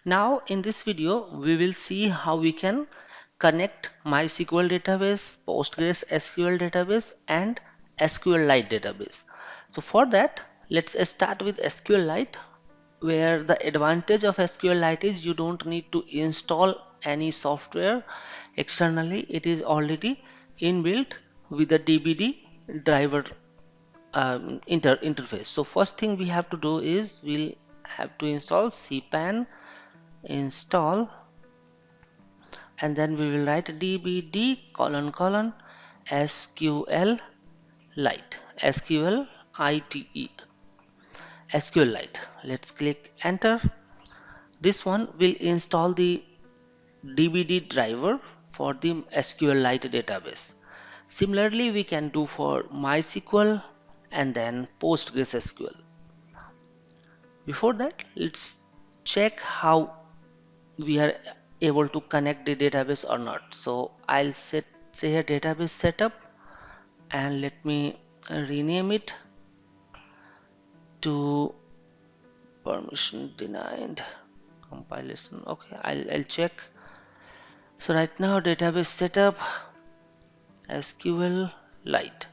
Now in this video we will see how we can connect MySQL database, PostgreSQL database and SQLite database. So for that, let's start with SQLite, where the advantage of SQLite is you don't need to install any software externally. It is already inbuilt with the DBD driver interface. So first thing we have to do is we'll have to install CPAN install, and then we will write dbd colon colon SQLite, SQLite, SQLite. Let's click enter. This one will install the dbd driver for the SQLite database. Similarly, we can do for MySQL and then PostgreSQL. Before that, let's check how we are able to connect the database or not. So I'll say here database setup, and let me rename it to permission denied compilation. Okay, I'll check. So right now database setup SQLite.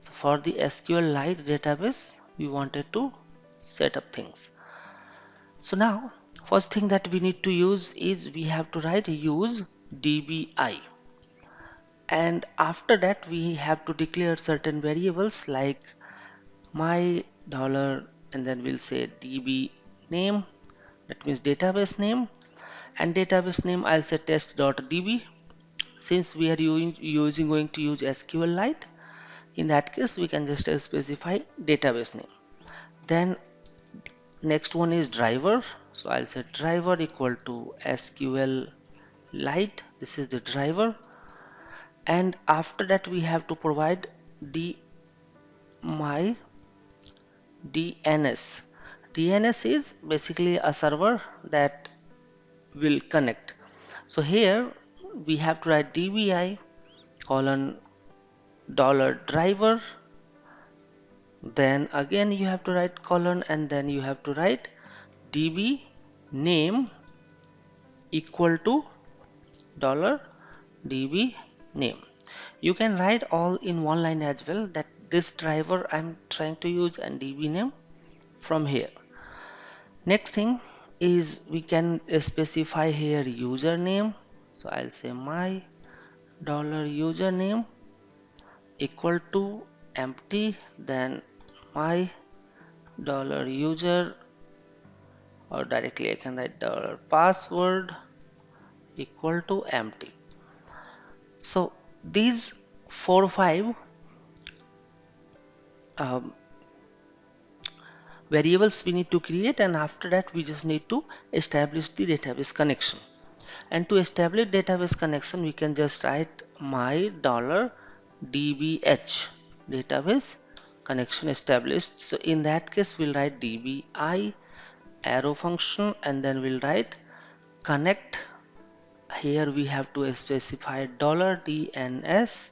So for the SQLite database we wanted to set up things. So now first thing that we need to use is we have to write use dbi, and after that we have to declare certain variables like my dollar, and then we'll say db name, that means database name, and database name I'll say test.db. Since we are going to use SQLite, in that case we can just specify database name. Then next one is driver, so I'll say driver equal to SQLite, this is the driver, and after that we have to provide the my DNS. DNS is basically a server that will connect. So here we have to write dbi colon dollar driver, then again you have to write colon, and then you have to write db name equal to dollar db name. You can write all in one line as well, that this driver I'm trying to use and db name from here. Next thing is we can specify here username, so I'll say my dollar username equal to empty, then my dollar user, or directly I can write dollar password equal to empty. So these 4 or 5 um, variables we need to create, and after that we just need to establish the database connection. And to establish database connection we can just write my dollar dbh, database connection established. So in that case we'll write dbi arrow function, and then we'll write connect. Here we have to specify dollar $DNS,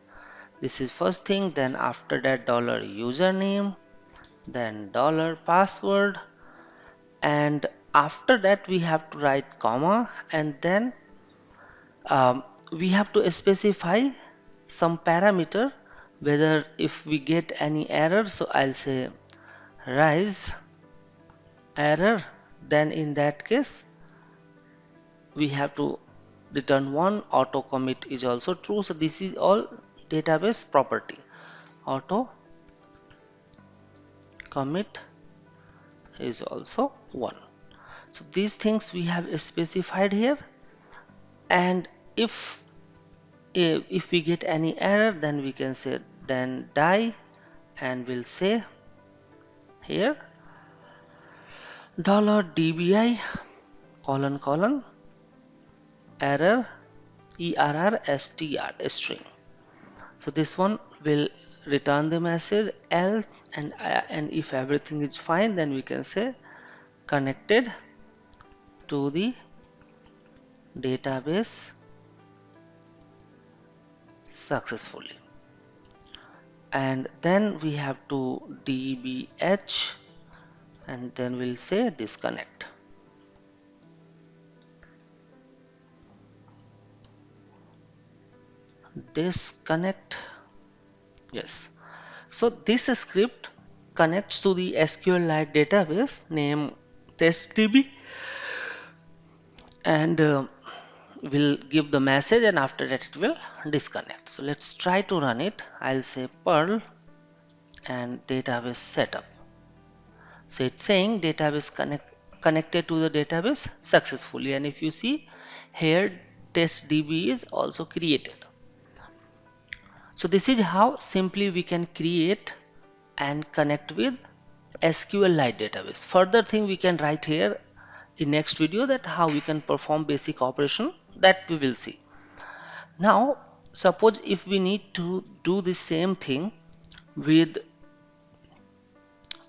this is first thing, then after that dollar username, then dollar password, and after that we have to write comma, and then we have to specify some parameter, whether if we get any error, so I'll say rise error, then in that case we have to return 1. Auto commit is also true. So this is all database property. Auto commit is also 1. So these things we have specified here, and if we get any error, then we can say then die, and we'll say here dollar $dbi colon colon error string. So this one will return the message else, and if everything is fine, then we can say connected to the database successfully, and then we have to dbh, and then we'll say disconnect. disconnect. Yes. So this script connects to the SQLite database name testdb and will give the message, and after that it will disconnect. So let's try to run it. I'll say Perl and database setup. So it's saying database connected to the database successfully, and if you see here testdb is also created. So this is how simply we can create and connect with SQLite database. Further thing we can write here in next video, that how we can perform basic operation, that we will see. Now suppose if we need to do the same thing with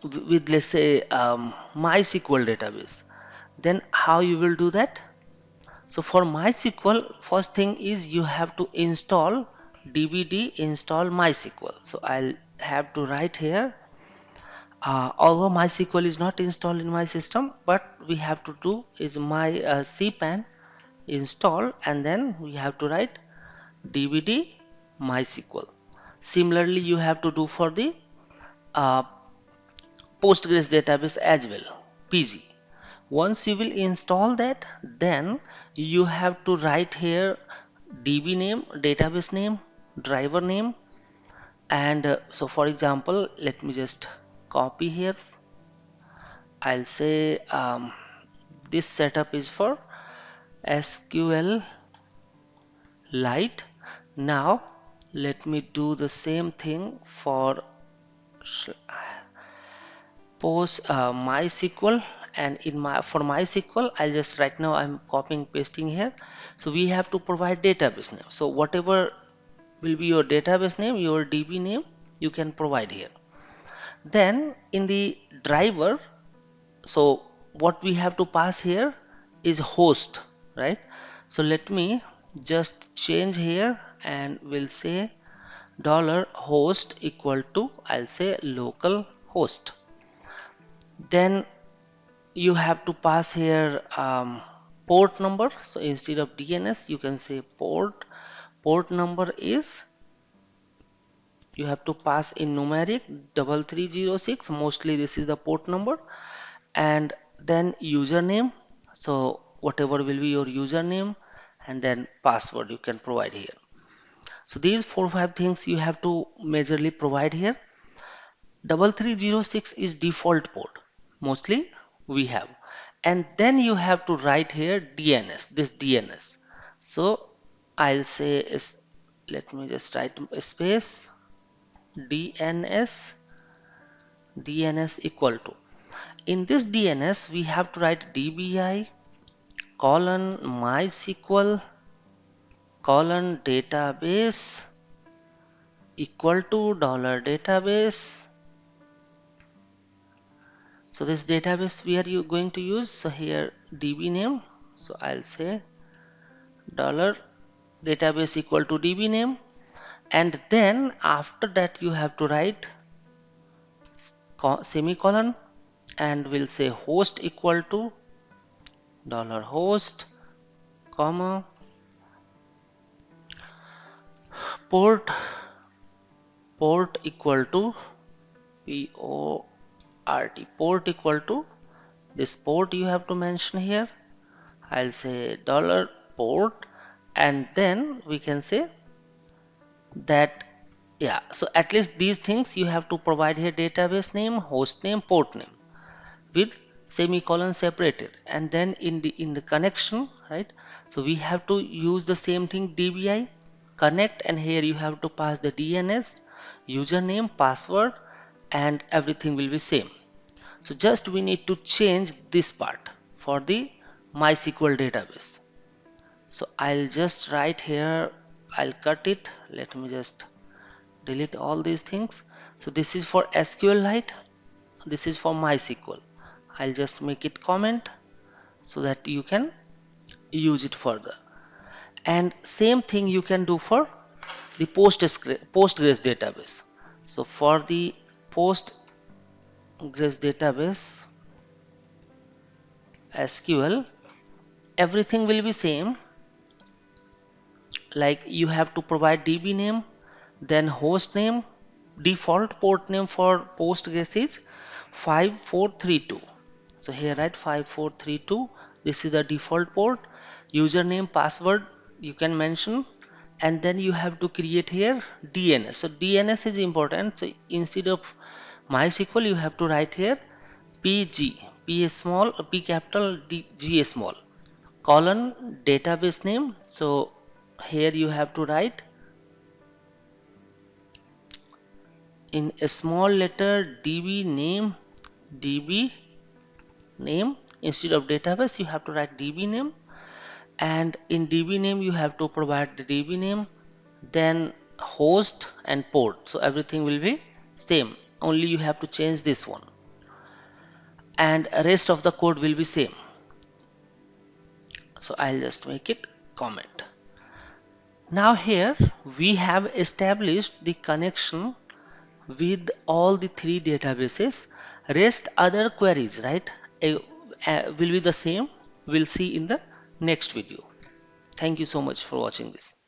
let's say MySQL database, then how you will do that? So for MySQL, first thing is you have to install dbd install MySQL. So I'll have to write here, although MySQL is not installed in my system, but we have to do is my CPAN install, and then we have to write dbd MySQL. Similarly, you have to do for the uh, Postgres database as well, PG. Once you will install that, then you have to write here DB name, database name, driver name, and so for example, let me just copy here. I'll say this setup is for SQLite. Now let me do the same thing for MySQL, and in my for MySQL I'll just right now I'm copying pasting here. So we have to provide database name. So whatever will be your database name, your DB name, you can provide here. Then in the driver, so what we have to pass here is host, right? So let me just change here and we'll say $host equal to, I'll say local host. Then you have to pass here port number. So instead of DNS, you can say port number is, you have to pass in numeric 3306. Mostly this is the port number. And then username, so whatever will be your username, and then password you can provide here. So these 4-5 things you have to majorly provide here. 3306 is default port, mostly we have, and then you have to write here DNS, this DNS. So I'll say is, let me just write a space DNS equal to, in this DNS we have to write DBI colon MySQL colon database equal to $database. So this database we are going to use, so here DB name, so I'll say $database equal to DB name, and then after that you have to write semicolon, and we'll say host equal to $host comma port equal to port equal to this port you have to mention here. I'll say $port, and then we can say that, yeah, so at least these things you have to provide here: database name, host name, port name with semicolon separated, and then in the connection, right? So we have to use the same thing, DBI connect, and here you have to pass the DNS, username, password, and everything will be same. So just we need to change this part for the MySQL database. So I'll just write here, I'll cut it, let me just delete all these things. So this is for SQLite, this is for MySQL. I'll just make it comment so that you can use it further. And same thing you can do for the Postgres database. So for the Postgres database SQL, everything will be same. like you have to provide DB name, then host name. Default port name for Postgres is 5432. So here write 5432. This is the default port. Username, password you can mention, and then you have to create here DNS. So DNS is important. So instead of MySQL, you have to write here PG, P small, P capital, D, G small, colon, database name. So here you have to write in a small letter DB name. Instead of database, you have to write DB name, and in DB name you have to provide the DB name, then host and port. So everything will be same, only you have to change this one, and rest of the code will be same. So I'll just make it comment. Now here we have established the connection with all the three databases. Rest other queries, right, will be the same. We'll see in the next video. Thank you so much for watching this.